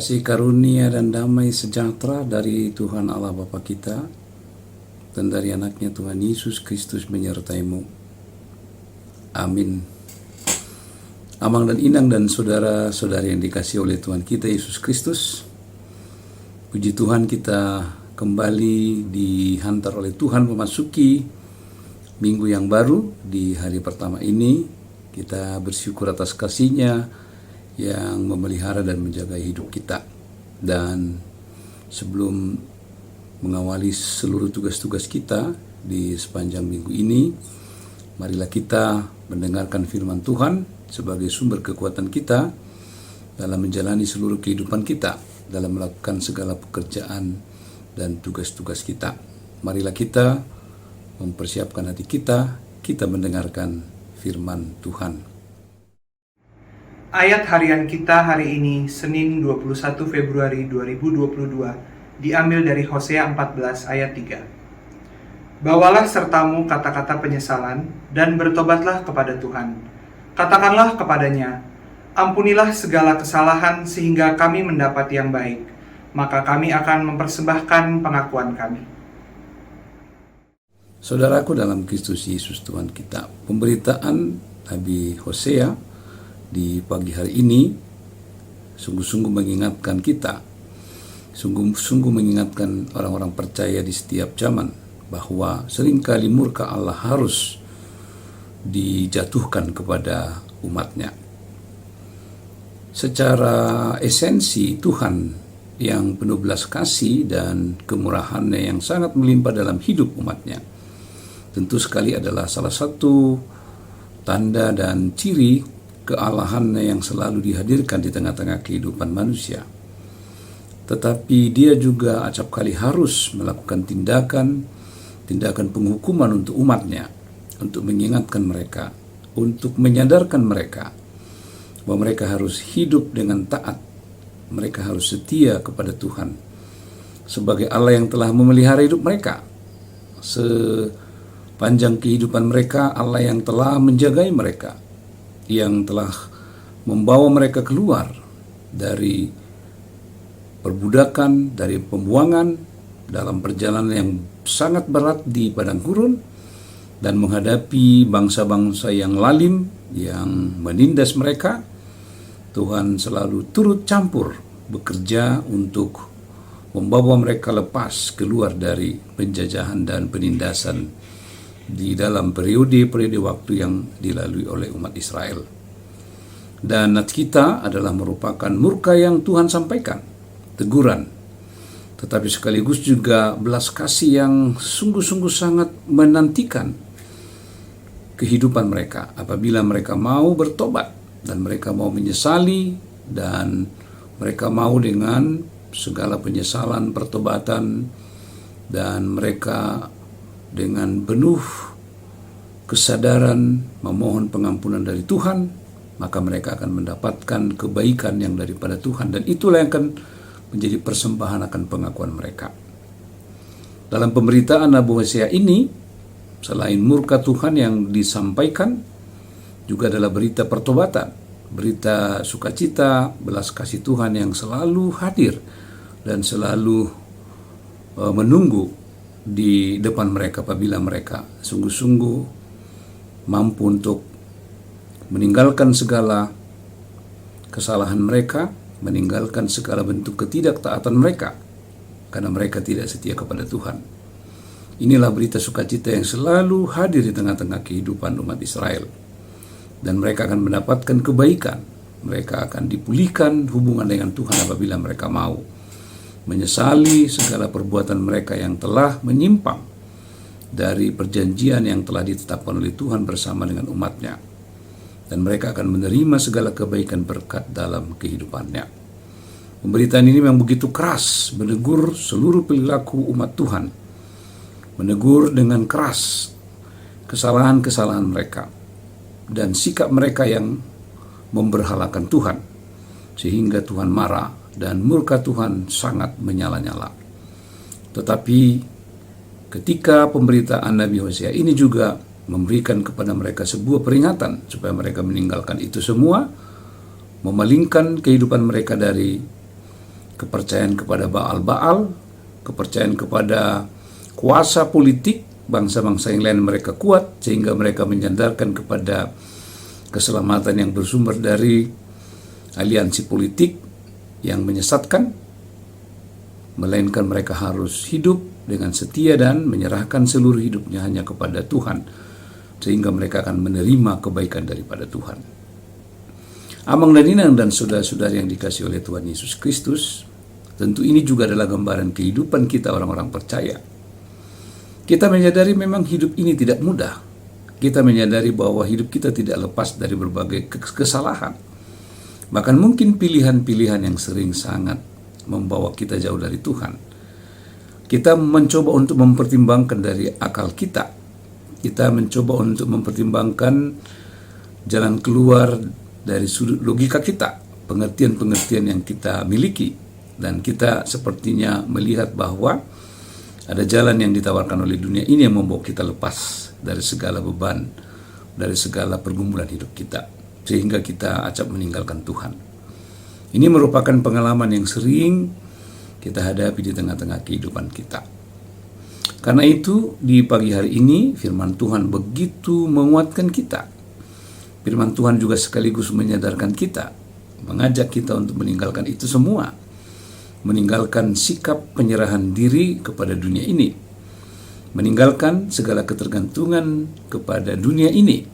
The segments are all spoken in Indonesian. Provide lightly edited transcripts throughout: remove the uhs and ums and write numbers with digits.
Kasih karunia dan damai sejahtera dari Tuhan Allah Bapa kita dan dari anaknya Tuhan Yesus Kristus menyertaimu. Amin. Amang dan Inang dan saudara-saudari yang dikasihi oleh Tuhan kita Yesus Kristus, puji Tuhan, kita kembali dihantar oleh Tuhan memasuki minggu yang baru. Di hari pertama ini kita bersyukur atas kasih-Nya yang memelihara dan menjaga hidup kita. Dan sebelum mengawali seluruh tugas-tugas kita di sepanjang minggu ini, marilah kita mendengarkan firman Tuhan sebagai sumber kekuatan kita dalam menjalani seluruh kehidupan kita, dalam melakukan segala pekerjaan dan tugas-tugas kita. Marilah kita mempersiapkan hati kita mendengarkan firman Tuhan. Ayat harian kita hari ini, Senin 21 Februari 2022, diambil dari Hosea 14 ayat 3. Bawalah sertamu kata-kata penyesalan, dan bertobatlah kepada Tuhan. Katakanlah kepadanya, ampunilah segala kesalahan sehingga kami mendapat yang baik, maka kami akan mempersembahkan pengakuan kami. Saudaraku dalam Kristus Yesus Tuhan kita, pemberitaan Nabi Hosea di pagi hari ini sungguh-sungguh mengingatkan kita, sungguh-sungguh mengingatkan orang-orang percaya di setiap zaman bahwa seringkali murka Allah harus dijatuhkan kepada umatnya. Secara esensi, Tuhan yang penuh belas kasih dan kemurahannya yang sangat melimpah dalam hidup umatnya tentu sekali adalah salah satu tanda dan ciri kealahannya yang selalu dihadirkan di tengah-tengah kehidupan manusia. Tetapi dia juga acap kali harus melakukan tindakan penghukuman untuk umatnya, untuk mengingatkan mereka, untuk menyadarkan mereka bahwa mereka harus hidup dengan taat, mereka harus setia kepada Tuhan sebagai Allah yang telah memelihara hidup mereka. Sepanjang kehidupan mereka, Allah yang telah menjagai mereka, yang telah membawa mereka keluar dari perbudakan, dari pembuangan, dalam perjalanan yang sangat berat di padang gurun, dan menghadapi bangsa-bangsa yang lalim, yang menindas mereka. Tuhan selalu turut campur bekerja untuk membawa mereka lepas keluar dari penjajahan dan penindasan di dalam periode-periode waktu yang dilalui oleh umat Israel. Dan nats kita adalah merupakan murka yang Tuhan sampaikan, teguran, tetapi sekaligus juga belas kasih yang sungguh-sungguh sangat menantikan kehidupan mereka apabila mereka mau bertobat dan mereka mau menyesali dan mereka mau dengan segala penyesalan, pertobatan, dan mereka dengan penuh kesadaran memohon pengampunan dari Tuhan, maka mereka akan mendapatkan kebaikan yang daripada Tuhan, dan itulah yang akan menjadi persembahan akan pengakuan mereka. Dalam pemberitaan Nabi Hosea ini, selain murka Tuhan yang disampaikan, juga adalah berita pertobatan, berita sukacita, belas kasih Tuhan yang selalu hadir dan selalu menunggu di depan mereka apabila mereka sungguh-sungguh mampu untuk meninggalkan segala kesalahan mereka, meninggalkan segala bentuk ketidaktaatan mereka, karena mereka tidak setia kepada Tuhan. Inilah berita sukacita yang selalu hadir di tengah-tengah kehidupan umat Israel. Dan mereka akan mendapatkan kebaikan. Mereka akan dipulihkan hubungan dengan Tuhan apabila mereka mau menyesali segala perbuatan mereka yang telah menyimpang dari perjanjian yang telah ditetapkan oleh Tuhan bersama dengan umatnya. Dan mereka akan menerima segala kebaikan berkat dalam kehidupannya. Pemberitaan ini memang begitu keras, menegur seluruh perilaku umat Tuhan, menegur dengan keras kesalahan-kesalahan mereka dan sikap mereka yang memberhalakan Tuhan, sehingga Tuhan marah dan murka Tuhan sangat menyala-nyala. Tetapi ketika pemberitaan Nabi Hosea ini juga memberikan kepada mereka sebuah peringatan supaya mereka meninggalkan itu semua, memalingkan kehidupan mereka dari kepercayaan kepada Baal-Baal, kepercayaan kepada kuasa politik bangsa-bangsa yang lain mereka kuat, sehingga mereka menyandarkan kepada keselamatan yang bersumber dari aliansi politik yang menyesatkan, melainkan mereka harus hidup dengan setia dan menyerahkan seluruh hidupnya hanya kepada Tuhan, sehingga mereka akan menerima kebaikan daripada Tuhan. Amang dan inang dan saudara-saudari yang dikasihi oleh Tuhan Yesus Kristus, tentu ini juga adalah gambaran kehidupan kita orang-orang percaya. Kita menyadari memang hidup ini tidak mudah. Kita menyadari bahwa hidup kita tidak lepas dari berbagai kesalahan. Bahkan mungkin pilihan-pilihan yang sering sangat membawa kita jauh dari Tuhan. Kita mencoba untuk mempertimbangkan dari akal kita. Kita mencoba untuk mempertimbangkan jalan keluar dari sudut logika kita, pengertian-pengertian yang kita miliki. Dan kita sepertinya melihat bahwa ada jalan yang ditawarkan oleh dunia ini yang membawa kita lepas dari segala beban, dari segala pergumulan hidup kita, sehingga kita acap meninggalkan Tuhan. Ini merupakan pengalaman yang sering kita hadapi di tengah-tengah kehidupan kita. Karena itu, di pagi hari ini, firman Tuhan begitu menguatkan kita. Firman Tuhan juga sekaligus menyadarkan kita, mengajak kita untuk meninggalkan itu semua, meninggalkan sikap penyerahan diri kepada dunia ini, meninggalkan segala ketergantungan kepada dunia ini.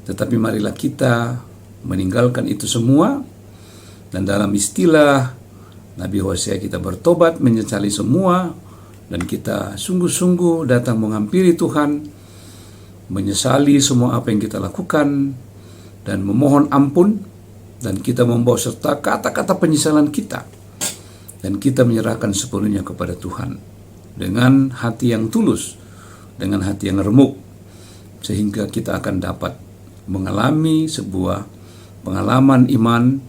Tetapi marilah kita meninggalkan itu semua, dan dalam istilah Nabi Hosea kita bertobat, menyesali semua, dan kita sungguh-sungguh datang menghampiri Tuhan, menyesali semua apa yang kita lakukan, dan memohon ampun, dan kita membawa serta kata-kata penyesalan kita. Dan kita menyerahkan sepenuhnya kepada Tuhan dengan hati yang tulus, dengan hati yang remuk, sehingga kita akan dapat mengalami sebuah pengalaman iman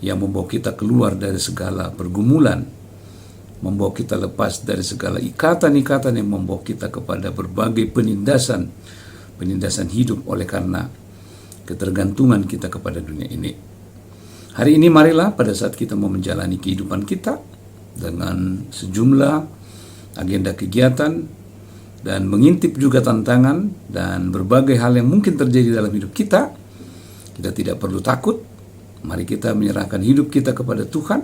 yang membawa kita keluar dari segala pergumulan, membawa kita lepas dari segala ikatan-ikatan yang membawa kita kepada berbagai penindasan hidup oleh karena ketergantungan kita kepada dunia ini. Hari ini marilah pada saat kita mau menjalani kehidupan kita dengan sejumlah agenda kegiatan dan mengintip juga tantangan dan berbagai hal yang mungkin terjadi dalam hidup kita, kita tidak perlu takut. Mari kita menyerahkan hidup kita kepada Tuhan,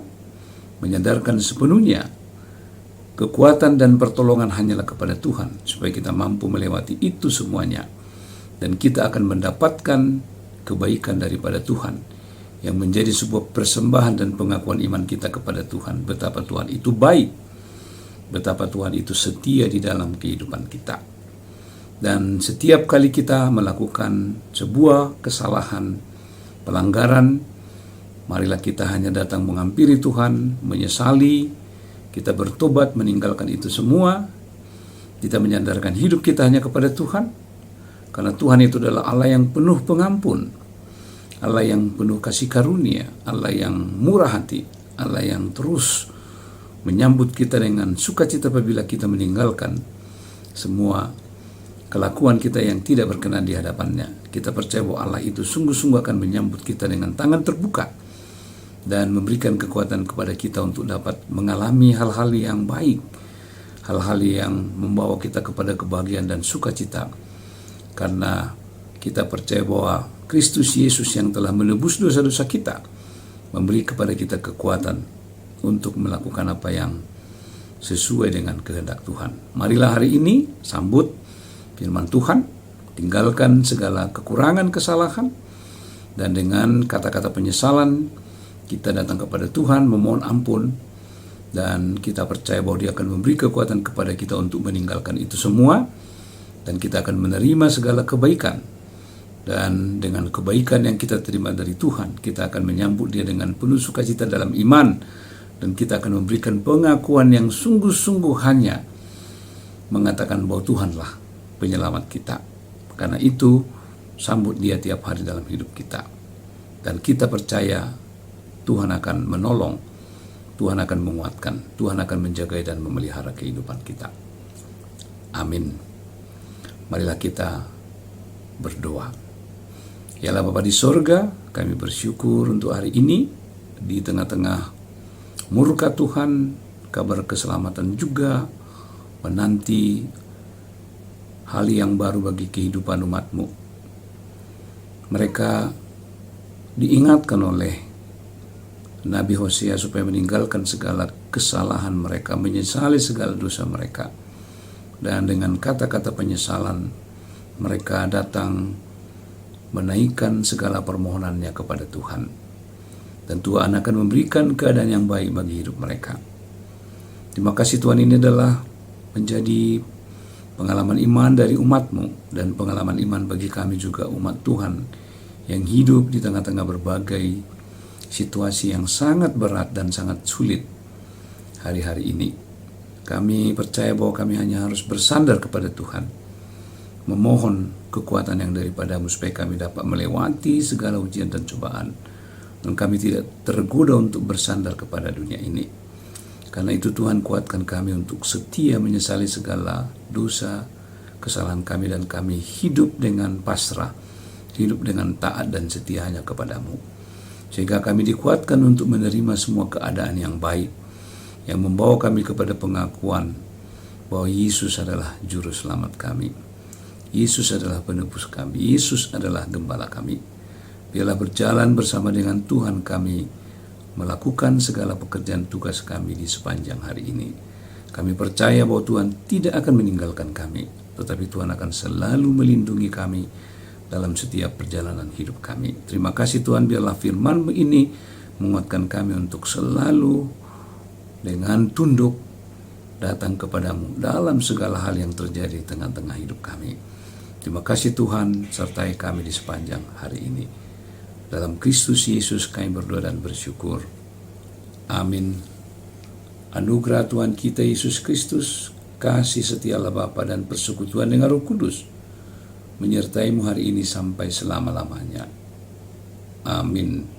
menyadarkan sepenuhnya kekuatan dan pertolongan hanyalah kepada Tuhan, supaya kita mampu melewati itu semuanya, dan kita akan mendapatkan kebaikan daripada Tuhan, yang menjadi sebuah persembahan dan pengakuan iman kita kepada Tuhan, betapa Tuhan itu baik, betapa Tuhan itu setia di dalam kehidupan kita. Dan setiap kali kita melakukan sebuah kesalahan, pelanggaran, marilah kita hanya datang menghampiri Tuhan, menyesali, kita bertobat, meninggalkan itu semua, kita menyandarkan hidup kita hanya kepada Tuhan, karena Tuhan itu adalah Allah yang penuh pengampun, Allah yang penuh kasih karunia, Allah yang murah hati, Allah yang terus menyambut kita dengan sukacita apabila kita meninggalkan semua kelakuan kita yang tidak berkenan di hadapannya. Kita percaya bahwa Allah itu sungguh-sungguh akan menyambut kita dengan tangan terbuka dan memberikan kekuatan kepada kita untuk dapat mengalami hal-hal yang baik, hal-hal yang membawa kita kepada kebahagiaan dan sukacita. Karena kita percaya bahwa Kristus Yesus yang telah menebus dosa-dosa kita memberi kepada kita kekuatan untuk melakukan apa yang sesuai dengan kehendak Tuhan. Marilah hari ini sambut firman Tuhan, tinggalkan segala kekurangan, kesalahan, dan dengan kata-kata penyesalan kita datang kepada Tuhan memohon ampun, dan kita percaya bahwa Dia akan memberi kekuatan kepada kita untuk meninggalkan itu semua, dan kita akan menerima segala kebaikan. Dan dengan kebaikan yang kita terima dari Tuhan, kita akan menyambut Dia dengan penuh sukacita dalam iman, dan kita akan memberikan pengakuan yang sungguh-sungguh hanya mengatakan bahwa Tuhanlah penyelamat kita. Karena itu, sambut Dia tiap hari dalam hidup kita. Dan kita percaya Tuhan akan menolong, Tuhan akan menguatkan, Tuhan akan menjaga dan memelihara kehidupan kita. Amin. Marilah kita berdoa. Ya Allah Bapa di sorga, kami bersyukur untuk hari ini, di tengah-tengah murka Tuhan, kabar keselamatan juga menanti hal yang baru bagi kehidupan umat-Mu. Mereka diingatkan oleh Nabi Hosea supaya meninggalkan segala kesalahan mereka, menyesali segala dosa mereka. Dan dengan kata-kata penyesalan, mereka datang menaikkan segala permohonannya kepada Tuhan. Dan Tuhan akan memberikan keadaan yang baik bagi hidup mereka. Terima kasih Tuhan, ini adalah menjadi pengalaman iman dari umat-Mu, dan pengalaman iman bagi kami juga umat Tuhan yang hidup di tengah-tengah berbagai situasi yang sangat berat dan sangat sulit hari-hari ini. Kami percaya bahwa kami hanya harus bersandar kepada Tuhan, memohon kekuatan yang daripada-Mu supaya kami dapat melewati segala ujian dan cobaan, dan kami tidak tergoda untuk bersandar kepada dunia ini. Karena itu Tuhan, kuatkan kami untuk setia menyesali segala dosa, kesalahan kami, dan kami hidup dengan pasrah, hidup dengan taat dan setia hanya kepada-Mu. Sehingga kami dikuatkan untuk menerima semua keadaan yang baik, yang membawa kami kepada pengakuan bahwa Yesus adalah juru selamat kami. Yesus adalah penebus kami. Yesus adalah gembala kami. Biarlah berjalan bersama dengan Tuhan kami, melakukan segala pekerjaan tugas kami di sepanjang hari ini. Kami percaya bahwa Tuhan tidak akan meninggalkan kami, tetapi Tuhan akan selalu melindungi kami dalam setiap perjalanan hidup kami. Terima kasih Tuhan, biarlah firman-Mu ini menguatkan kami untuk selalu dengan tunduk datang kepada-Mu dalam segala hal yang terjadi di tengah-tengah hidup kami. Terima kasih Tuhan, sertai kami di sepanjang hari ini. Dalam Kristus Yesus kami berdoa dan bersyukur. Amin. Anugerah Tuhan kita Yesus Kristus, kasih setia Allah Bapa, dan persekutuan dengan Roh Kudus menyertai-Mu hari ini sampai selama-lamanya. Amin.